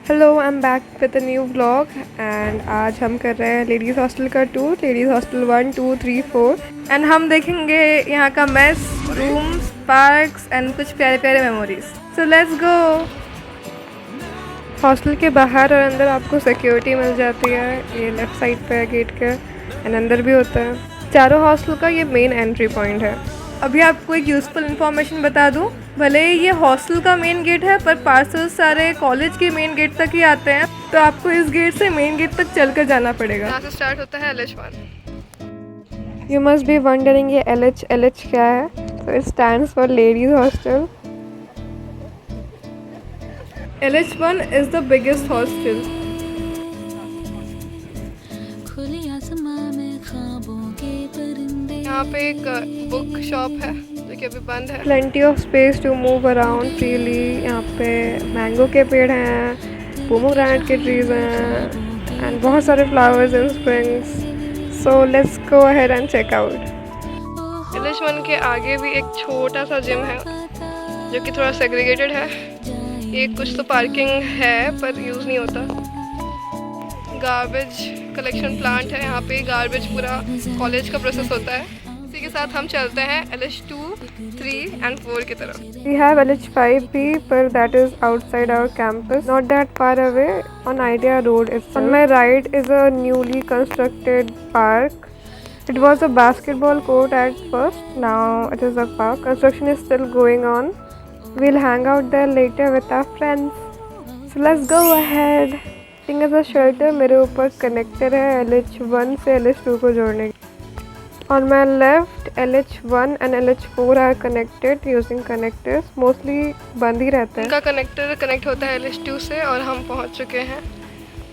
Hello, I am back with a new vlog and आज हम कर रहे हैं लेडीज़ हॉस्टल का टूर। लेडीज़ हॉस्टल 1 2 3 4 एंड हम देखेंगे यहाँ का मेस, रूम्स, पार्क्स एंड कुछ प्यारे प्यारे memories. So let's go. Hostel के बाहर और अंदर आपको सिक्योरिटी मिल जाती है। ये लेफ़्ट साइड पे है गेट के एंड अंदर भी होता है। चारों हॉस्टल का ये मेन एंट्री पॉइंट है। अभी आपको एक यूज़फुल इन्फॉर्मेशन बता दूं, भले ही ये हॉस्टल का मेन गेट है पर पार्सल सारे कॉलेज के मेन गेट तक ही आते हैं, तो आपको इस गेट से मेन गेट तक चलकर जाना पड़ेगा। यहाँ से स्टार्ट होता है LH1। You must be wondering ये LH क्या है। तो it stands for ladies hostel. LH1 is the biggest hostel. यहाँ पे एक बुक शॉप है जो कि अभी बंद है। Plenty of space to move around freely. यहाँ पे मैंगो के पेड़ हैं, पोमोग्रेनेट के ट्रीज हैं एंड बहुत सारे flowers in springs. So let's go ahead and check out. LH1 के आगे भी एक छोटा सा जिम है जो कि थोड़ा सेग्रीगेटेड है। ये कुछ तो पार्किंग है पर यूज़ नहीं होता। गार्बेज कलेक्शन प्लांट है। यहाँ पे गार्बेज पूरा कॉलेज का प्रोसेस होता है। इसी के साथ हम चलते हैं LH2, 3 and 4 की तरफ। We have LH5 भी, पर that is outside our campus, not that far away on Idea Road itself. On my right is a newly constructed park. It was a basketball court at first, now it is a park. Construction is still going on. We'll hang out there later with our friends. So let's go ahead. As shelter मेरे ऊपर connector है LH1 से LH2 को जोड़ने की। On my left LH1 and LH4 are connected using connectors. Mostly बंद ही रहता है। इनका कनेक्टर कनेक्ट होता है LH2 से और हम पहुंच चुके हैं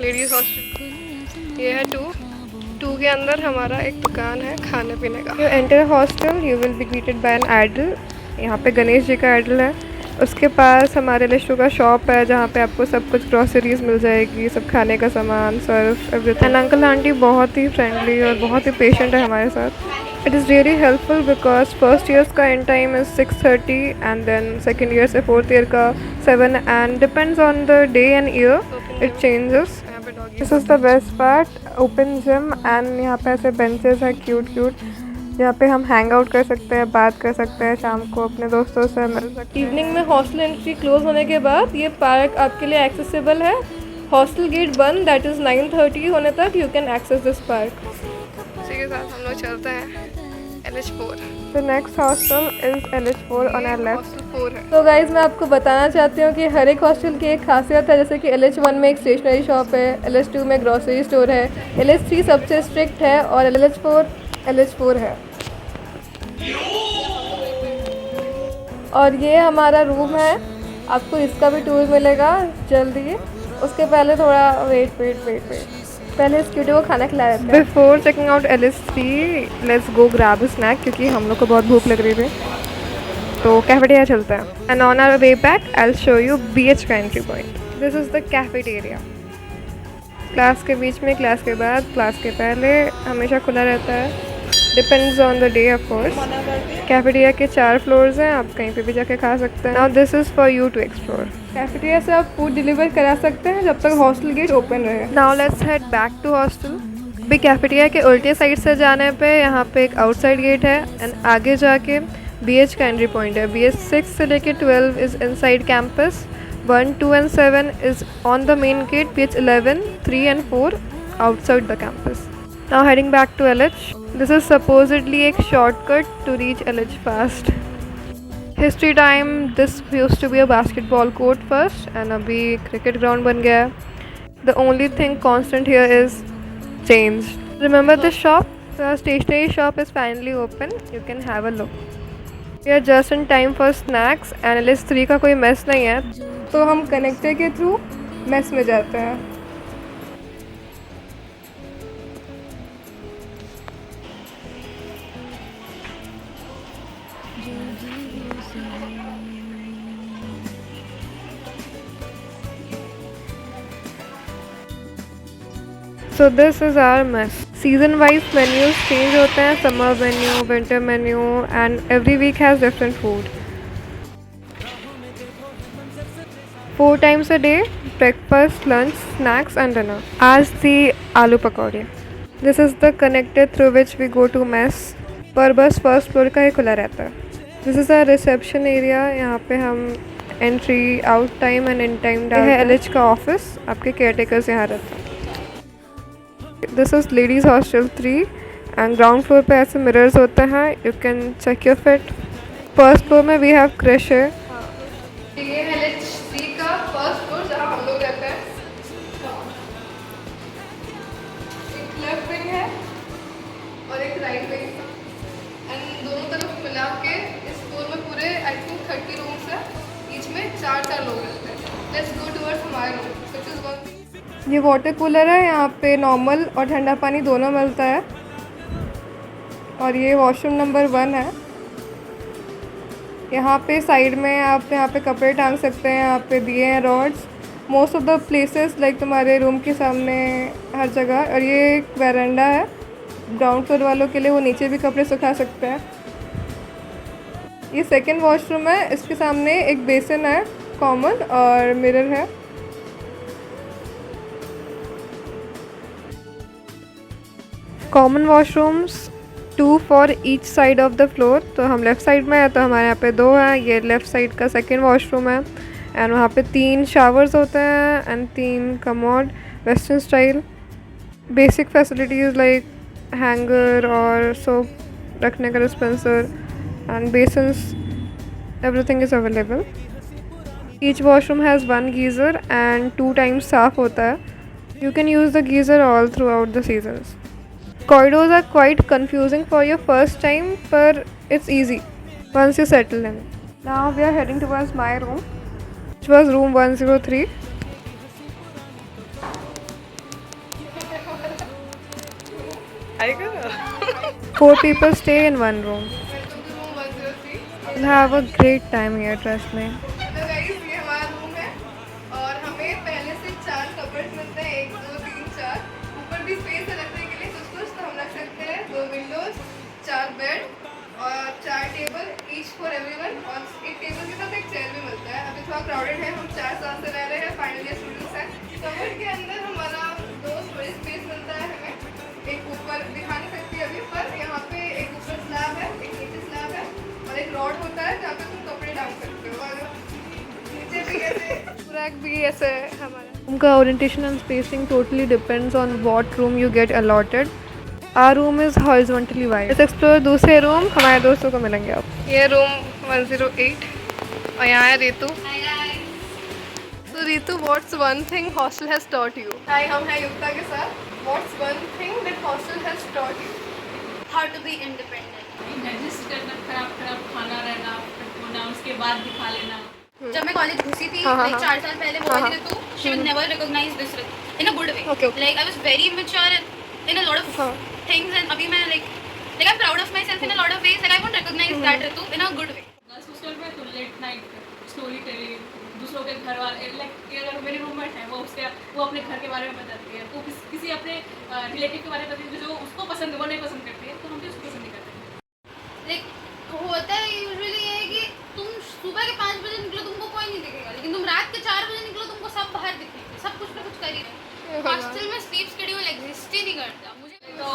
लेडीज़ हॉस्टल। ये है 2 के अंदर हमारा एक दुकान है खाने पीने का। You enter hostel you will be greeted by an idol. यहाँ पे गणेश जी का आइडल है। उसके पास हमारे LH2 का शॉप है जहाँ पे आपको सब कुछ ग्रॉसरीज मिल जाएगी, सब खाने का सामान, सर्फ, एवरीथिंग। अंकल आंटी बहुत ही फ्रेंडली और बहुत ही पेशेंट है हमारे साथ। It is really helpful because first years का end time is 6:30 and then second year से फोर्थ ईयर का 7 and depends on the day and year it changes. This is the best part, open gym and यहाँ पे ऐसे benches है cute cute, यहाँ पे हम हैंग आउट कर सकते हैं, बात कर सकते हैं, शाम को अपने दोस्तों से मिल सकते हैं। इवनिंग में हॉस्टल एंट्री क्लोज होने के बाद ये पार्क आपके लिए एक्सेसिबल है। हॉस्टल गेट बंद, दैट इज़ 9:30 होने तक you can access this park. इसी के साथ हम लोग चलते हैं LH4। The next hostel is LH4 on our left. तो गाइज मैं आपको बताना चाहती हूँ कि हर एक हॉस्टल की एक खासियत है। जैसे कि LH1 में एक स्टेशनरी शॉप है, LH2 में ग्रॉसरी स्टोर है, LH3 सबसे स्ट्रिक्ट है और LH4 है। और ये हमारा रूम है, आपको इसका भी टूर मिलेगा जल्दी। उसके पहले थोड़ा वेट पहले इस क्यूटी को खाना खिलाया जाता है। Before checking out LH3 let's go grab snack क्योंकि हम लोग को बहुत भूख लग रही थी, तो कैफेटेरिया चलता है। And on our way back I will show you BH का entry point. This is the cafeteria. Class के बीच में, क्लास के बाद, क्लास के पहले हमेशा खुला रहता है, depends on the day of course. Cafeteria के 4 फ्लोर्स हैं, आप कहीं पे भी जाके खा सकते हैं। Now this is for you to explore. Cafeteria से आप फूड डिलीवर करा सकते हैं जब तक हॉस्टल गेट ओपन रहे। Now let's head back to hostel. भी कैफेटेरिया के उल्टे साइड से जाने पे यहाँ पे एक आउटसाइड गेट है एंड आगे जाके BH का एंट्री पॉइंट है। BH 6 से लेके 12 is inside campus, 1 2 and 7 is on the main gate, BH 11 3 and 4 outside the campus. Now heading back to LH. This is supposedly a shortcut to reach LH fast. History time. This used to be a basketball court first, and अभी cricket ground बन गया है. The only thing constant here is change. Remember this shop? The stationery shop is finally open. You can have a look. We are just in time for snacks. And LH3 का कोई mess नहीं है, तो हम connector के through mess में जाते हैं। So this is our mess. Season wise menus change होते हैं, summer menu, winter menu and every week has different food. 4 times a day, breakfast, lunch, snacks and dinner. As the aloo pakode. This is the connector through which we go to mess. पर बस first floor का ही खुला रहता है. This is a reception area. यहाँ पे हम entry, out time and in time डालते हैं. एलएच का ऑफिस, आपके केयर टेकर्स यहाँ रहते हैं. This is ladies hostel 3 and ground floor पे ऐसे मिरर्स होते हैं. You can check your fit. First floor में वी हैव क्रेशर. ये है LHC का फर्स्ट फ्लोर जहाँ हम लोग रहते हैं. एक लेफ्ट विंग है और एक राइट विंग एंड दोनों तरफ मिला के इस फ्लोर में पूरे आई थिंक 30 रूम्स है. ईच में 4 लोग रहते हैं. लेट्स गो टुवर्ड्स हमारे रूम व्हिच इज वन. ये वाटर कूलर है. यहाँ पे नॉर्मल और ठंडा पानी दोनों मिलता है. और ये वॉशरूम नंबर 1 है. यहाँ पे साइड में आप यहाँ पे कपड़े टांग सकते हैं. यहाँ पे दिए हैं rods. Most of the places like तुम्हारे रूम के सामने हर जगह. और ये एक वैरांडा है ग्राउंड फ्लोर वालों के लिए, वो नीचे भी कपड़े सुखा सकते हैं. ये सेकंड वॉशरूम है. इसके सामने एक बेसिन है कॉमन और मिरर है. Common washrooms 2 for each side of the floor. तो हम लेफ़्ट साइड में है तो हमारे यहाँ पे 2 हैं. ये लेफ़्ट साइड का सेकंड वॉशरूम है एंड वहाँ पे 3 शावर्स होते हैं and 3 commode western style. Basic facilities like hanger और सोप रखने का dispenser and basins, everything is available. Each washroom has 1 geyser and 2 times साफ़ होता है. You can use the geyser all through out the seasons. Corridors are quite confusing for your first time, but it's easy once you settle in. Now we are heading towards my room, which was room 103. Four people stay in one room. Welcome to room 103. You'll have a great time here, trust me. So guys, ये हमारा room है और हमें पहले से 4 cupboard मिलते हैं. 1 2 3 4. ऊपर भी स्पेस है रखने के लिए कुछ तो हम रख सकते हैं. 2 विंडोज, 4 बेड और 4 टेबल ईच फॉर एवरीवन. और एक टेबल के साथ एक चेयर भी मिलता है. अभी थोड़ा क्राउडेड है. हम 4 साल से रह रहे हैं. फाइनल ईयर स्टूडेंट्स हैं. कबर्ड के अंदर हमारा 2 स्टोरेज स्पेस मिलता है हमें. एक ऊपर दिखा नहीं सकती अभी, पर यहाँ पे एक ऊपर स्लैब है, एक नीचे स्लैब है और एक रॉड होता है जहाँ पे तुम कपड़े डाल सकते हो. और नीचे भी ऐसे रैक भी ऐसे है हमारा. रूम का orientation and spacing totally depends on what room you get allotted. Our room is horizontally wide. Let's explore दूसरे रूम. हमारे दोस्तों को मिलेंगे आप. ये रूम 108 और यहाँ है Ritu. So Ritu, what's one thing hostel has taught you? Hi, हम हैं युक्ता के साथ. What's one thing that hostel has taught you? How to be independent. Adjust करना, खराब खाना रहना, होना, उसके बाद दिखा लेना. जब मैं कॉलेज घुसी थी, हाँ, like हाँ. 4 साल पहले, वो Ritu, she would never recognize this Ritu in a good way. Okay, okay. Like I was very immature in a lot of हाँ. things, and अभी मैं like I'm proud of myself in a lot of ways. Like I won't recognize that Ritu in a good way. Girls hostel में तो late night story telling, दूसरों के घर वाले, like अगर मेरी रूममेट है वो अपने घर के बारे में बताती है, तो किसी अपने रिलेटिव के बारे में बताती है जो उसको पसंद है, वो नहीं पसंद करती है, तो हम भी उसको पसंद नहीं करते. Like होता है यूजुअली ये कि तुम सुबह के 5 बजे निकलो तुमको कोई नहीं दिखेगा, लेकिन तुम रात के 4 बजे निकलो तुमको सब बाहर दिखेंगे, सब कुछ ना कुछ कर ही रहे. हॉस्टल में स्लीप शेड्यूल एग्जिस्ट ही नहीं करता. मुझे तो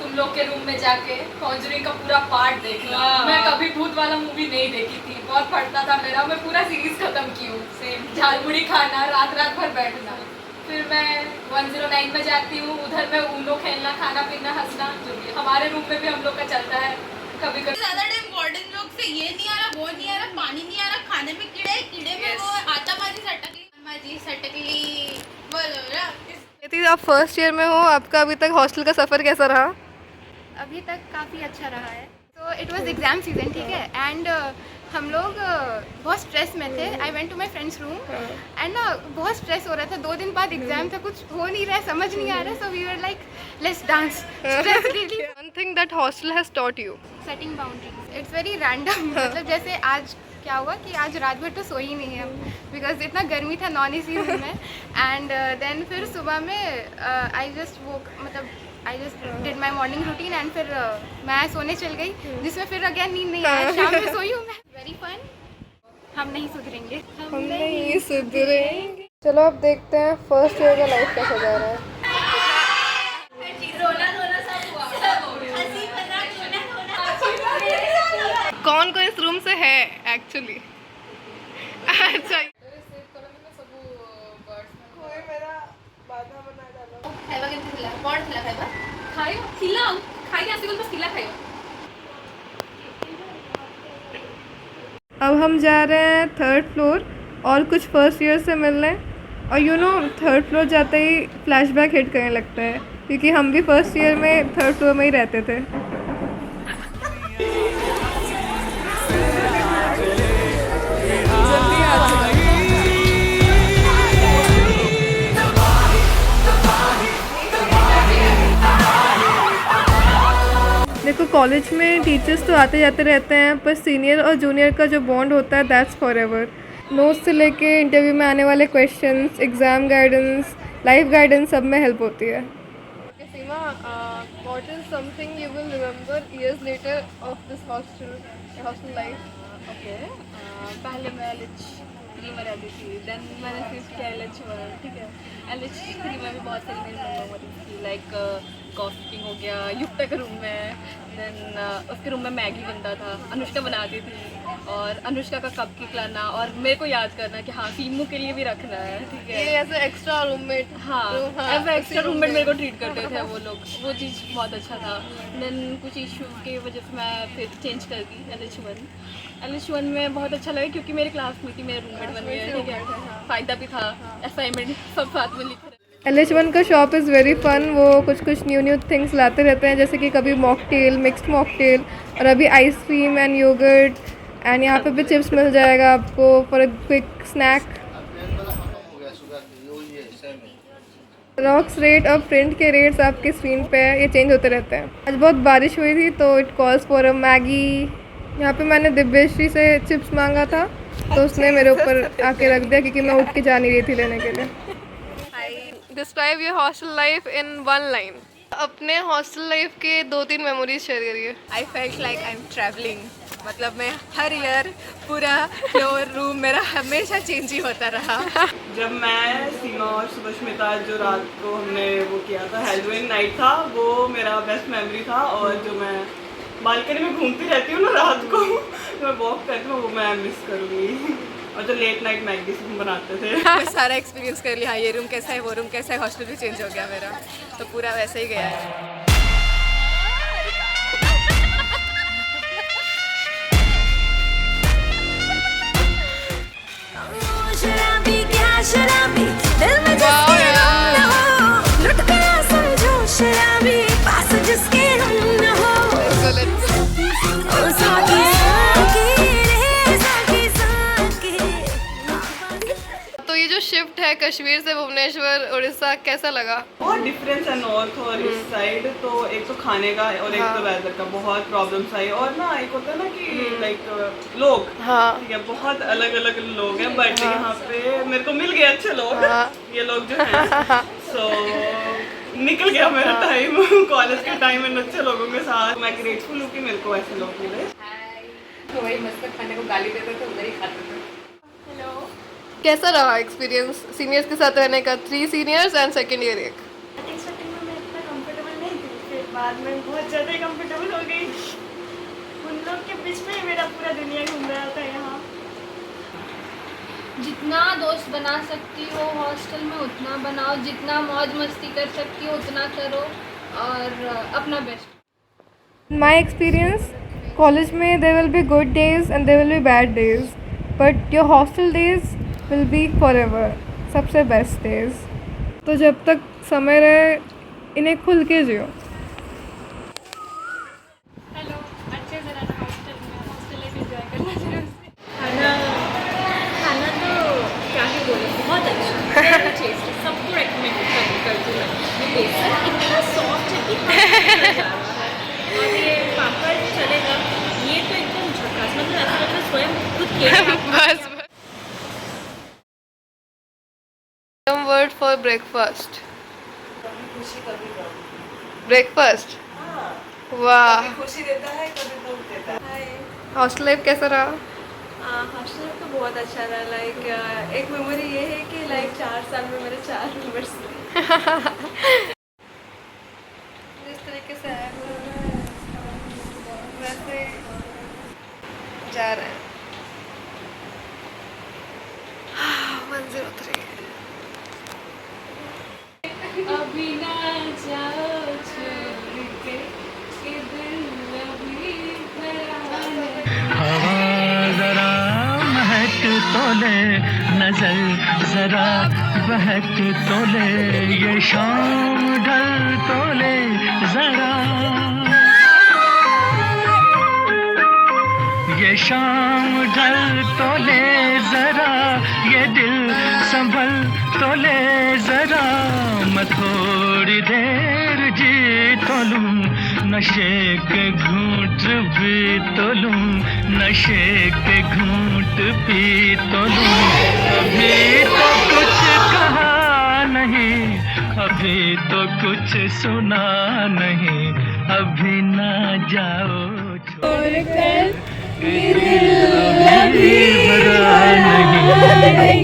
तुम लोग के रूम में जाके कॉन्जरिंग का पूरा पार्ट देखना. मैं कभी भूत वाला मूवी नहीं देखी थी, बहुत पढ़ता था मेरा. मैं पूरा सीरीज खत्म की हूँ. सेम झालमुड़ी खाना, रात भर बैठना. फिर मैं 109 में जाती हूँ. उधर में ऊनो खेलना, खाना पीना, हंसना, जो भी हमारे रूम में भी हम लोग का चलता है. कभी कभी ज़्यादा टाइम वार्डन लोग से ये नहीं आ रहा, वो नहीं आ रहा, पानी नहीं आ रहा, खाने में कीड़े में वो आतामाजी सटकली बोलो ना. यदि आप फर्स्ट ईयर में हो, आपका अभी तक हॉस्टल का सफ़र कैसा रहा? अभी तक काफ़ी अच्छा रहा है. तो इट वाज एग्ज़ाम सीजन, ठीक है, एंड हम लोग बहुत स्ट्रेस में थे. I went to my friends room and बहुत स्ट्रेस हो रहा था. 2 दिन बाद एग्जाम था, कुछ हो नहीं रहा है, समझ नहीं आ रहा है. So we were like let's dance, stress relief. One thing that hostel has taught you. Setting boundaries. It's very random. मतलब जैसे आज क्या हुआ कि आज रात भर तो सोई नहीं है बिकॉज इतना गर्मी था नॉन एसी रूम में. एंड देन फिर सुबह में I just did my morning routine and फिर मैं सोने चल गई, जिसमें फिर अगेन नींद नहीं आया. शाम में सोई हूँ मैं. Very fun. हम नहीं सुधरेंगे। हम नहीं सुधरेंगे। चलो अब देखते हैं फर्स्ट ईयर का लाइफ कैसा जा रहा है। कौन कौन इस रूम से है एक्चुअली? अच्छा कोई मेरा बाधा बना डालो। खाइबा केमती थिला कोन थिला खाइबा खाइयो थिला खाइ आसी बस थिला खाइयो। अब हम जा रहे हैं थर्ड फ्लोर और कुछ फर्स्ट ईयर से मिलने। और यू नो थर्ड फ्लोर जाते ही फ्लैशबैक हिट करने लगता है क्योंकि हम भी फर्स्ट ईयर में थर्ड फ्लोर में ही रहते थे। देखो कॉलेज में टीचर्स तो आते जाते रहते हैं पर सीनियर और जूनियर का जो बॉन्ड होता है दैट्स फॉर एवर। नोट्स से लेके इंटरव्यू में आने वाले questions, exam guidance, life guidance सब में हेल्प होती है। Seema, what is something you will remember years later of this hostel life? Okay, पहले मैं LH3 में रहती थी, देन मैंने शिफ्ट किया LH1, ठीक है। LH3 में भी बहुत सारी मेरी मेमोरीज थी, लाइक कॉफिंग हो गया युक्ता के रूम में, देन उसके रूम में मैगी बनता था, अनुष्का बनाती थी, और अनुष्का का कप केक लाना और मेरे को याद करना कि हाँ टीमू के लिए भी रखना है, ठीक है। ये ऐसे एक्स्ट्रा रूममेट, हाँ एज एक्स्ट्रा रूममेट मेरे को ट्रीट करते थे वो लोग, वो चीज़ बहुत अच्छा था। देन कुछ इशू की वजह से मैं फिर चेंज कर दी LH1 में बहुत अच्छा लगा क्योंकि मेरी क्लास में थी, मेरे रूममेट बन गए, ठीक है। फ़ायदा भी था, असाइनमेंट सब साथ में लिख रहे। LH1 का शॉप इज़ वेरी फन। वो कुछ न्यू थिंग्स लाते रहते हैं, जैसे कि कभी मॉकटेल, मिक्स्ड मॉकटेल, और अभी आइसक्रीम एंड योगर्ट, एंड यहाँ पे भी चिप्स मिल जाएगा आपको फॉर अ क्विक स्नैक। रॉक्स रेट और प्रिंट के रेट्स आपके स्क्रीन पे है, ये चेंज होते रहते हैं। आज बहुत बारिश हुई थी तो it calls for a Maggi. यहाँ पे मैंने दिव्यश्री से चिप्स मांगा था तो उसने मेरे ऊपर आके रख दिया क्योंकि मैं उठ के जा नहीं रही थी लेने के लिए। Describe your hostel life in one line. अपने हॉस्टल लाइफ के 2-3 मेमोरीज शेयर करिए। I felt like I am travelling, मतलब मैं हर ईयर पूरा फ्लोर रूम मेरा हमेशा चेंज ही होता रहा। जब मैं सीमा और सुभस्मिता जो रात को हमने वो किया था, हैलोवीन नाइट था, वो मेरा बेस्ट मेमोरी था। और जो मैं बालकनी में घूमती रहती हूँ ना रात को, मैं वॉक करती हूँ, वो मैं मिस करूँगी। और जो लेट नाइट मैगी हम बनाते थे, मैं सारा एक्सपीरियंस कर लिया, हाँ ये रूम कैसा है, वो रूम कैसा है, हॉस्टल भी चेंज हो गया मेरा, तो पूरा वैसे ही गया है। शराबी दिल में जिसके हम न हो, लुट गया समझो शराबी पास जिसके हम न हो। ओ साकी साकी रे साकी साकी। तो ये जो शिफ्ट है कश्मीर से भुवनेश्वर उड़ीसा कैसा लगा? बहुत डिफरेंस है नॉर्थ और ईस्ट साइड। तो एक तो खाने का और एक तो वेदर का बहुत प्रॉब्लम्स आई। और ना एक होता है ना कि लाइक लोग, ठीक है, बहुत अलग अलग लोग हैं, बट यहाँ पे मेरे को मिल गए अच्छे लोग, ये लोग जो हैं। सो निकल गया मेरा टाइम कॉलेज के टाइम में अच्छे लोगों के साथ। मैं ग्रेटफुल हूँ कि मेरे को ऐसे लोग मिले। तो वही मस्त खाने को गाली देते थे, उधर ही खाते थे। हेलो, कैसा रहा एक्सपीरियंस सीनियर्स के साथ रहने का? 3 सीनियर्स एंड सेकेंड ईयर एक। स्टार्टिंग में मैं इतना कंफर्टेबल नहीं थी, फिर बाद में बहुत ज़्यादा कंफर्टेबल हो गई। उन लोग के बीच में ही मेरा पूरा दुनिया घूम रहा था यहाँ। जितना दोस्त बना सकती हो हॉस्टल में उतना बनाओ, जितना मौज मस्ती कर सकती हो उतना करो, और अपना बेस्ट। माई एक्सपीरियंस कॉलेज में there will be good days and there will be bad days, but your hostel days will be for ever सबसे बेस्ट डेज। तो जब तक समय रहे इन्हें खुल के जियो। हेलो, अच्छे से रहना हॉस्टल में, हॉस्टल लाइफ एंजॉय करना जरूर से। खाना तो क्या ही बोले, बहुत अच्छा, टेस्टी, सबको रेकमेंड करती हूँ मैं। ये बेसन इतना सॉफ्ट है कि खाने जा रहा है, और ये पापड़ चलेगा, ये तो एकदम झकास, मतलब ऐसा लगता है स्वयं खुद के। बस वर्ड फॉर ब्रेकफास्ट। ब्रेकफास्ट, वाह। खुशी देता है, कभी दुख देता है। हॉस्टल लाइफ कैसा रहा? हॉस्टल तो बहुत अच्छा रहा। लाइक एक मेमोरी ये है कि लाइक 4 साल में मेरे 4 मेंबर्स थे। जिस तरीके से है वैसे जा रहे हैं। 103 अभी ना जाओ छोड़ के कि दिल अभी भरा है। हवा जरा महक तो ले, नजर जरा बहक तो ले, ये शाम ढल तो ले जरा, ये शाम ढल तो ले जरा, ये दिल संभल तो ले जरा, मैं थोड़ी देर जी तो लूं, नशे के घूंट भी तो लूं, नशे के घूंट पी तो लूं। अभी तो कुछ कहा नहीं, अभी तो कुछ सुना नहीं, अभी ना जाओ छोड़ कर, दिल अभी भरा नहीं।